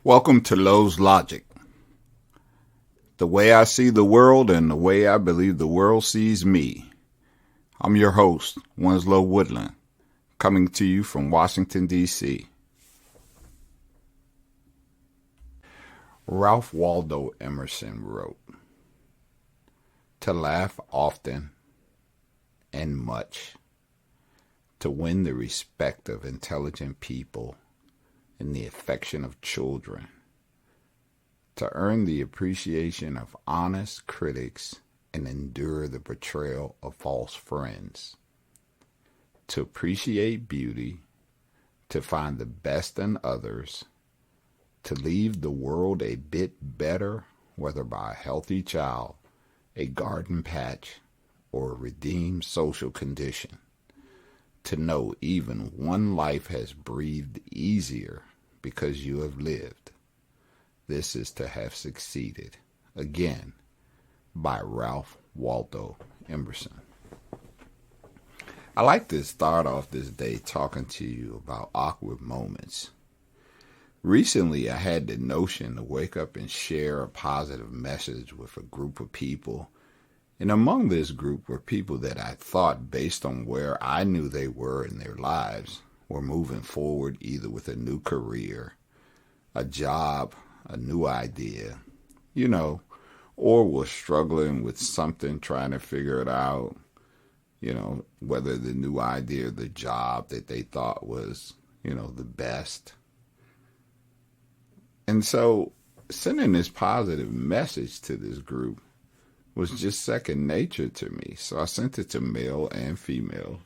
Welcome to Lowe's Logic. The way I see the world and the way I believe the world sees me. I'm your host, Winslow Woodland, coming to you from Washington, D.C. Ralph Waldo Emerson wrote, "To laugh often and much, to win the respect of intelligent people and the affection of children, to earn the appreciation of honest critics and endure the betrayal of false friends, to appreciate beauty, to find the best in others, to leave the world a bit better, whether by a healthy child, a garden patch, or a redeemed social condition. To know even one life has breathed easier because you have lived. This is to have succeeded." Again, by Ralph Waldo Emerson. I like to start off this day talking to you about awkward moments. Recently, I had the notion to wake up and share a positive message with a group of people. And among this group were people that I thought, based on where I knew they were in their lives, were moving forward either with a new career, a job, a new idea, or were struggling with something, trying to figure it out, whether the new idea or the job that they thought was, the best. And so sending this positive message to this group was just second nature to me. So I sent it to male and female.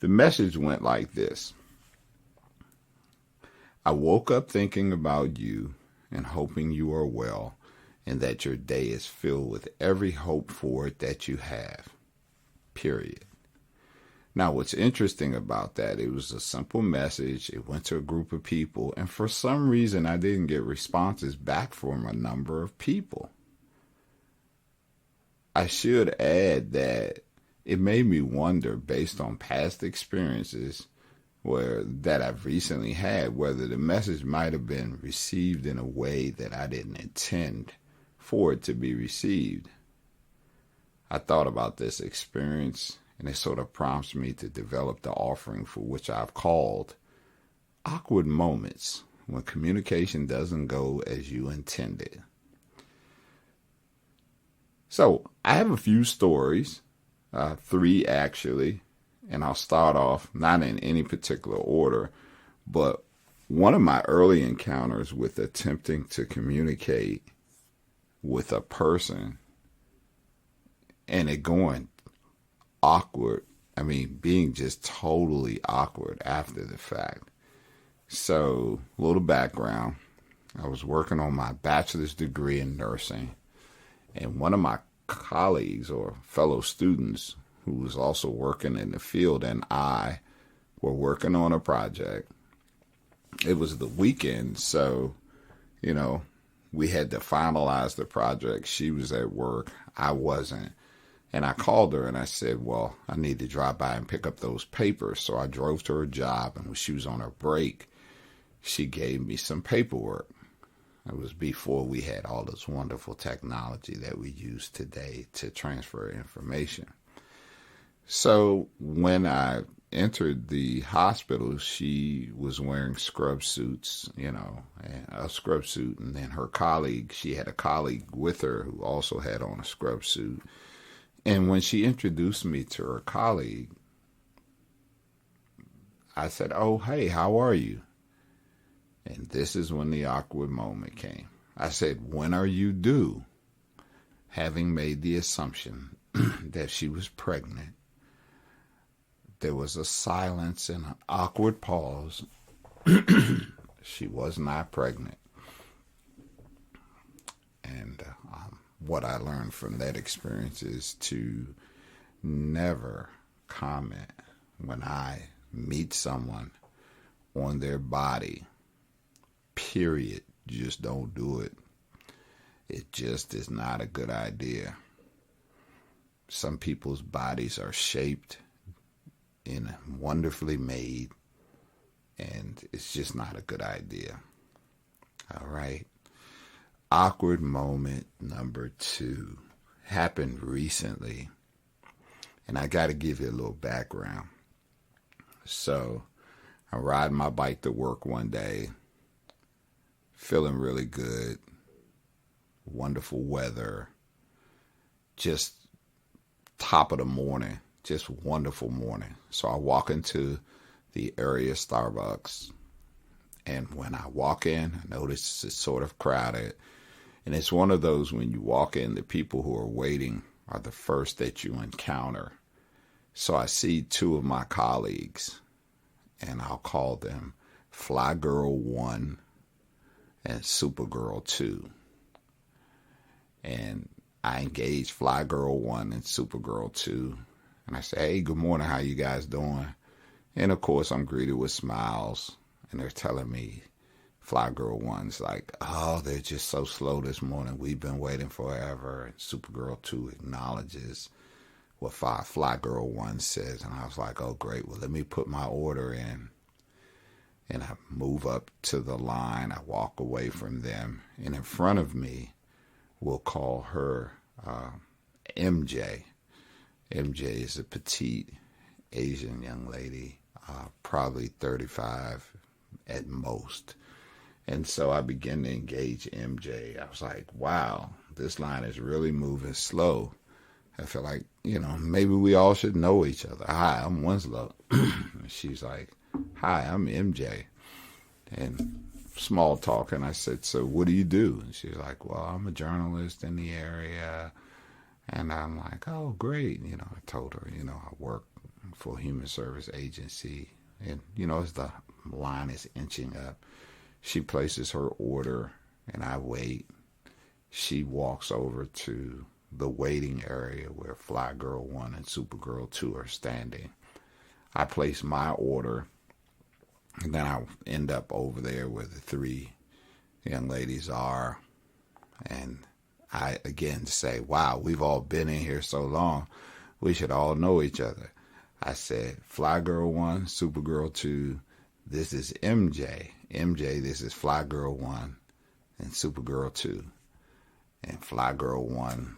The message went like this: "I woke up thinking about you and hoping you are well and that your day is filled with every hope for it that you have. Period." Now, what's interesting about that, it was a simple message. It went to a group of people, and for some reason, I didn't get responses back from a number of people. I should add that it made me wonder, based on past experiences that I've recently had, whether the message might have been received in a way that I didn't intend for it to be received. I thought about this experience, and it sort of prompts me to develop the offering for which I've called Awkward Moments, when communication doesn't go as you intended. So I have a few stories, 3 actually, and I'll start off not in any particular order, but one of my early encounters with attempting to communicate with a person and it going awkward, being just totally awkward after the fact. So, a little background. I was working on my bachelor's degree in nursing, and one of my colleagues or fellow students who was also working in the field and I were working on a project. It was the weekend, so, we had to finalize the project. She was at work. I wasn't. And I called her and I said, well, I need to drive by and pick up those papers. So I drove to her job, and when she was on her break, she gave me some paperwork. It was before we had all this wonderful technology that we use today to transfer information. So when I entered the hospital, she was wearing scrub suits, a scrub suit. And then her colleague, she had a colleague with her who also had on a scrub suit. And when she introduced me to her colleague, I said, "Oh, hey, how are you?" And this is when the awkward moment came. I said, "When are you due?" Having made the assumption that she was pregnant. There was a silence and an awkward pause. She was not pregnant. And what I learned from that experience is to never comment when I meet someone on their body. Period. Just don't do it. It just is not a good idea. Some people's bodies are shaped and wonderfully made, and it's just not a good idea. All right. Awkward moment number 2 happened recently. And I got to give you a little background. So I ride my bike to work one day, feeling really good, wonderful weather, just top of the morning, just wonderful morning. So I walk into the area Starbucks, and when I walk in, I notice it's sort of crowded. And it's one of those when you walk in, the people who are waiting are the first that you encounter. So I see 2 of my colleagues, and I'll call them Fly Girl 1 and Supergirl 2. And I engage Fly Girl 1 and Supergirl 2. And I say, hey, good morning, how you guys doing? And of course, I'm greeted with smiles. And they're telling me, Fly Girl 1's like, oh, they're just so slow this morning. We've been waiting forever. And Supergirl 2 acknowledges what Fly Girl 1 says. And I was like, oh, great. Well, let me put my order in. And I move up to the line. I walk away from them. And in front of me, we'll call her MJ. MJ is a petite Asian young lady, probably 35 at most. And so I began to engage MJ. I was like, wow, this line is really moving slow. I feel like, maybe we all should know each other. Hi, I'm Winslow. She's like, hi, I'm MJ. And small talk. And I said, so what do you do? And she's like, well, I'm a journalist in the area. And I'm like, oh, great. I told her, I work for a human service agency. And, as the line is inching up, she places her order and I wait. She walks over to the waiting area where Fly Girl 1 and Supergirl 2 are standing. I place my order, and then I end up over there where the 3 young ladies are. And I again say, wow, we've all been in here so long. We should all know each other. I said, Fly Girl 1, Supergirl 2, this is MJ. MJ, this is Fly Girl 1 and Supergirl 2. And Fly Girl 1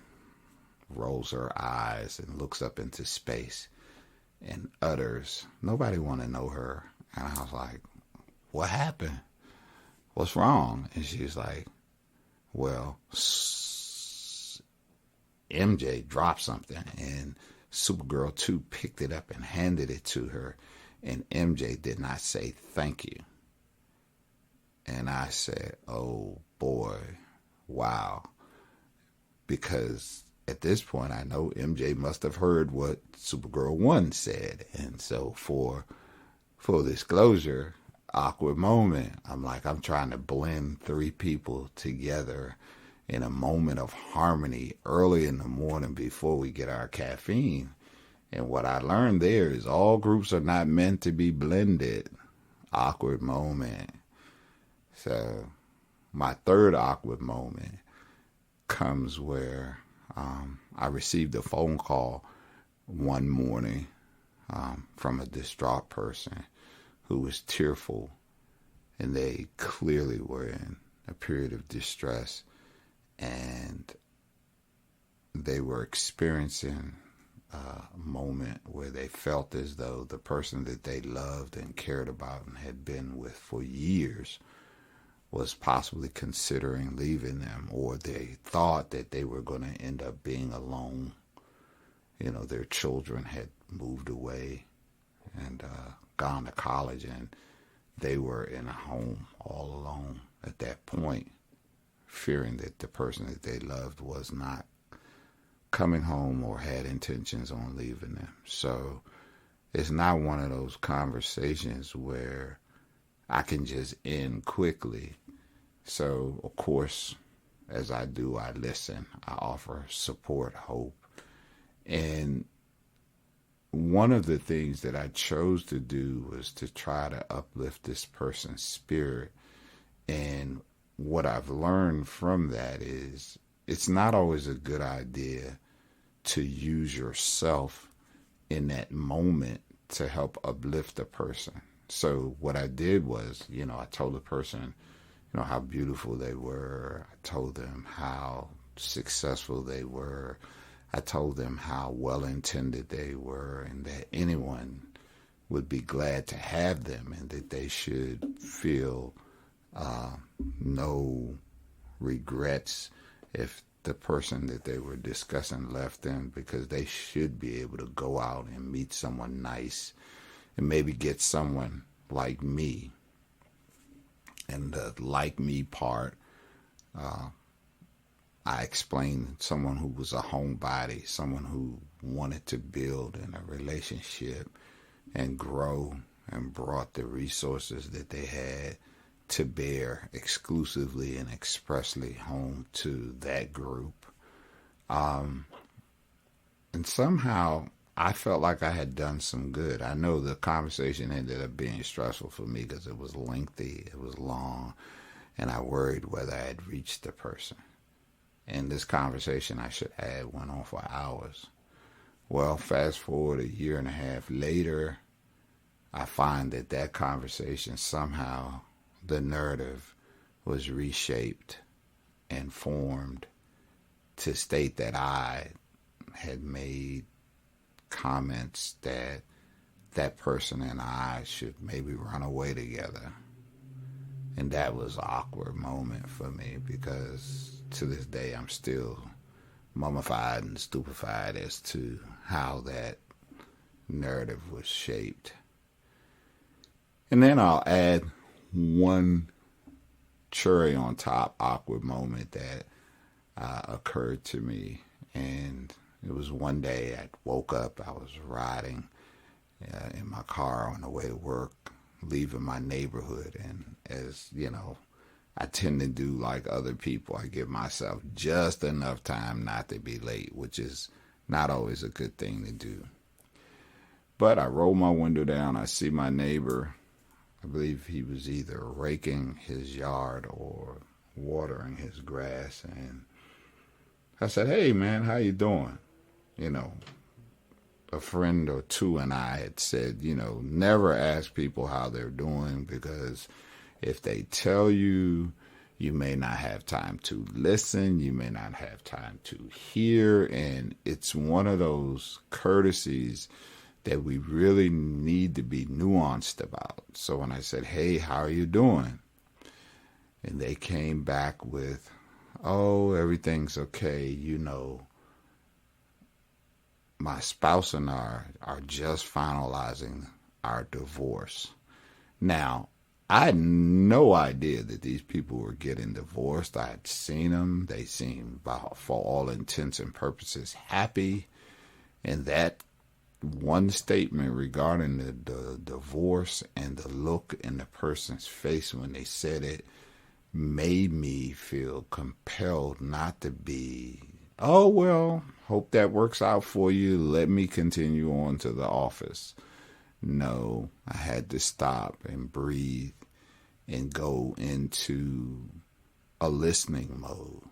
rolls her eyes and looks up into space and utters, nobody want to know her. And I was like, what happened? What's wrong? And she's like, well, MJ dropped something and Supergirl 2 picked it up and handed it to her. And MJ did not say thank you. And I said, oh boy, wow. Because at this point, I know MJ must have heard what Supergirl 1 said. And so for full disclosure, awkward moment. I'm trying to blend 3 people together in a moment of harmony early in the morning before we get our caffeine. And what I learned there is all groups are not meant to be blended. Awkward moment. So my third awkward moment comes where I received a phone call one morning from a distraught person who was tearful, and they clearly were in a period of distress, and they were experiencing a moment where they felt as though the person that they loved and cared about and had been with for years was possibly considering leaving them, or they thought that they were going to end up being alone. Their children had moved away and gone to college, and they were in a home all alone at that point, fearing that the person that they loved was not coming home or had intentions on leaving them. So it's not one of those conversations where I can just end quickly. So, of course, as I do, I listen. I offer support, hope. And one of the things that I chose to do was to try to uplift this person's spirit. And what I've learned from that is it's not always a good idea to use yourself in that moment to help uplift a person. So what I did was, I told the person, how beautiful they were. I told them how successful they were. I told them how well-intended they were and that anyone would be glad to have them and that they should feel no regrets if the person that they were discussing left them, because they should be able to go out and meet someone nice and maybe get someone like me. And the like me part, I explained someone who was a homebody, someone who wanted to build in a relationship and grow and brought the resources that they had to bear exclusively and expressly home to that group. And somehow I felt like I had done some good. I know the conversation ended up being stressful for me because it was lengthy, it was long, and I worried whether I had reached the person. And this conversation, I should add, went on for hours. Well, fast forward a year and a half later, I find that conversation, somehow the narrative was reshaped and formed to state that I had made comments that that person and I should maybe run away together. And that was an awkward moment for me because to this day I'm still mummified and stupefied as to how that narrative was shaped. And then I'll add one cherry on top awkward moment that occurred to me. And it was one day I woke up, I was riding in my car on the way to work, leaving my neighborhood. And as you know, I tend to do like other people. I give myself just enough time not to be late, which is not always a good thing to do. But I roll my window down. I see my neighbor. I believe he was either raking his yard or watering his grass. And I said, "Hey, man, how you doing?" You know, a friend or two and I had said, never ask people how they're doing, because if they tell you, you may not have time to listen, you may not have time to hear, and it's one of those courtesies that we really need to be nuanced about. So when I said, "Hey, how are you doing?" and they came back with, "Oh, everything's okay, my spouse and I are just finalizing our divorce." Now, I had no idea that these people were getting divorced. I had seen them. They seemed, for all intents and purposes, happy. And that one statement regarding the divorce and the look in the person's face when they said it made me feel compelled not to be, "Oh, well, hope that works out for you. Let me continue on to the office." No, I had to stop and breathe and go into a listening mode.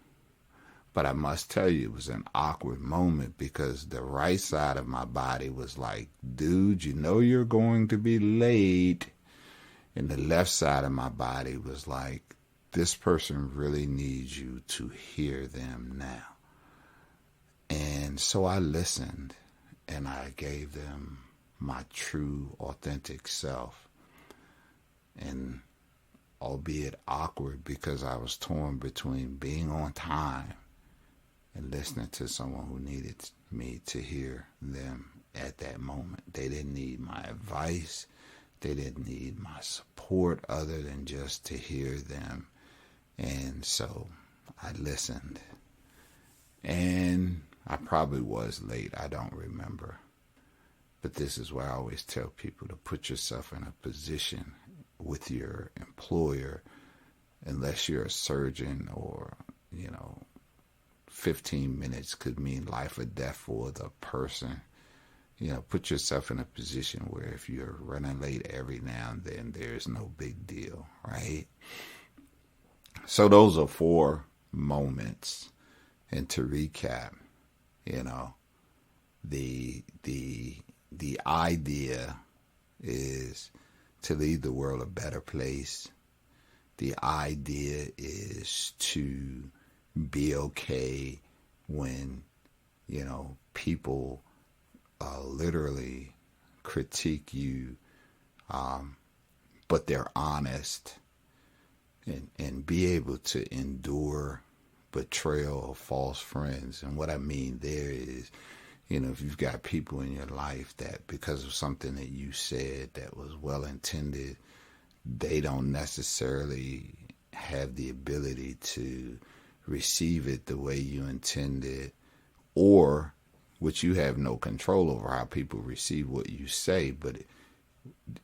But I must tell you, it was an awkward moment because the right side of my body was like, "Dude, you're going to be late." And the left side of my body was like, "This person really needs you to hear them now." And so I listened and I gave them my true, authentic self. And albeit awkward because I was torn between being on time and listening to someone who needed me to hear them at that moment. They didn't need my advice. They didn't need my support other than just to hear them. And so I listened. And I probably was late. I don't remember. But this is why I always tell people to put yourself in a position with your employer, unless you're a surgeon or, 15 minutes could mean life or death for the person. Put yourself in a position where if you're running late every now and then, there's no big deal, right? So those are 4 moments. And to recap, the idea is to leave the world a better place. the idea is to be okay when, people literally critique you, but they're honest, and be able to endure betrayal of false friends. And what I mean there is, if you've got people in your life that because of something that you said that was well intended, they don't necessarily have the ability to receive it the way you intended, or which you have no control over how people receive what you say, but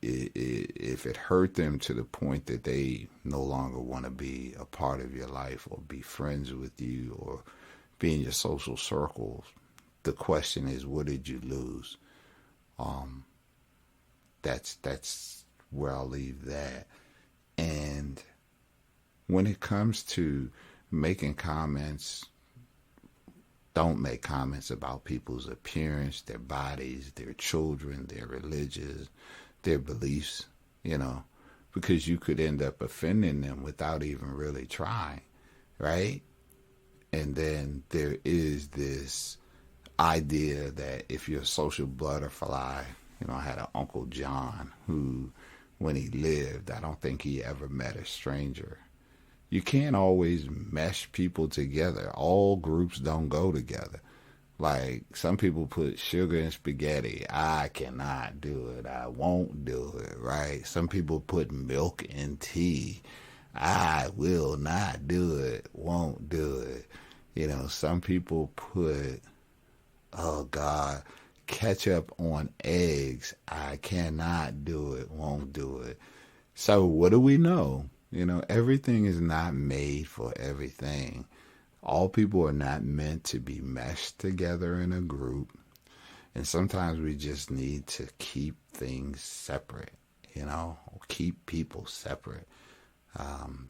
if it hurt them to the point that they no longer want to be a part of your life or be friends with you or be in your social circles, the question is, what did you lose? That's where I'll leave that. And when it comes to making comments, don't make comments about people's appearance, their bodies, their children, their religions, their beliefs, because you could end up offending them without even really trying, right? And then there is this idea that if you're a social butterfly, I had an Uncle John who, when he lived, I don't think he ever met a stranger. You can't always mesh people together. All groups don't go together. Like, some people put sugar in spaghetti. I cannot do it. I won't do it, right? Some people put milk in tea. I will not do it. Won't do it. Some people put, oh God, ketchup on eggs. I cannot do it. Won't do it. So what do we know? Everything is not made for everything. All people are not meant to be meshed together in a group. And sometimes we just need to keep things separate, keep people separate.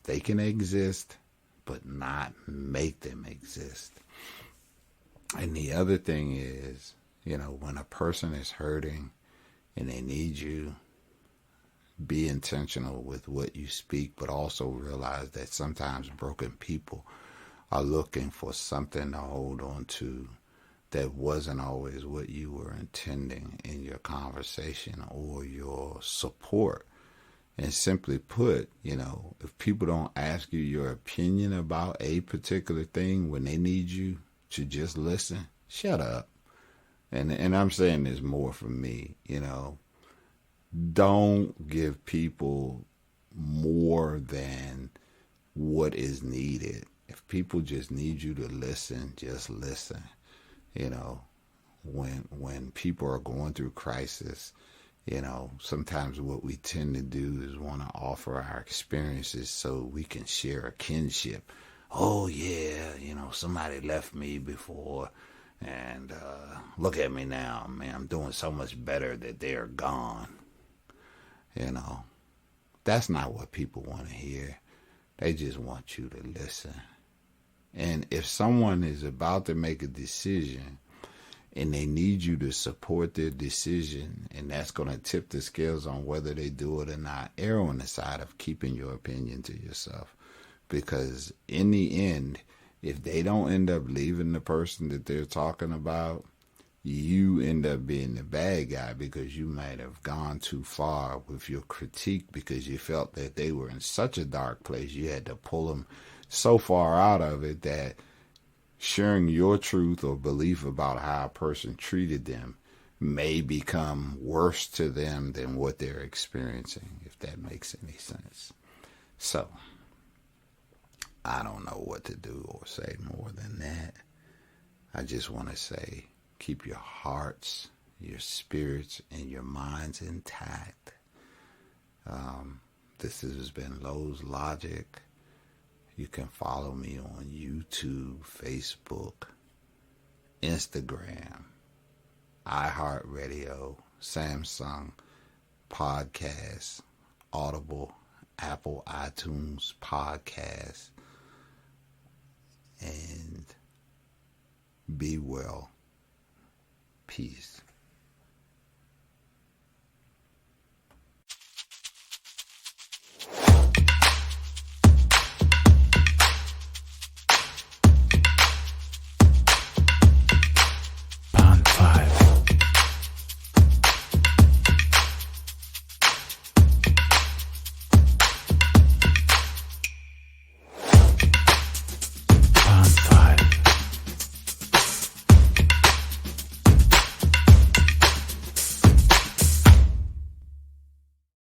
They can exist, but not make them exist. And the other thing is, when a person is hurting and they need you, be intentional with what you speak, but also realize that sometimes broken people are looking for something to hold on to that wasn't always what you were intending in your conversation or your support. And simply put, if people don't ask you your opinion about a particular thing when they need you to just listen, shut up. And I'm saying this more for me, don't give people more than what is needed. If people just need you to listen, just listen. When people are going through crisis, sometimes what we tend to do is want to offer our experiences so we can share a kinship. Oh yeah, somebody left me before, and look at me now, man, I'm doing so much better that they're gone. That's not what people want to hear. They just want you to listen. And if someone is about to make a decision and they need you to support their decision, and that's going to tip the scales on whether they do it or not, err on the side of keeping your opinion to yourself. Because in the end, if they don't end up leaving the person that they're talking about, you end up being the bad guy because you might have gone too far with your critique because you felt that they were in such a dark place you had to pull them so far out of it that sharing your truth or belief about how a person treated them may become worse to them than what they're experiencing, if that makes any sense. So, I don't know what to do or say more than that. I just want to say, keep your hearts, your spirits, and your minds intact. This has been Lowe's Logic. You can follow me on YouTube, Facebook, Instagram, iHeartRadio, Samsung, Podcasts, Audible, Apple, iTunes, Podcasts, and be well. Peace.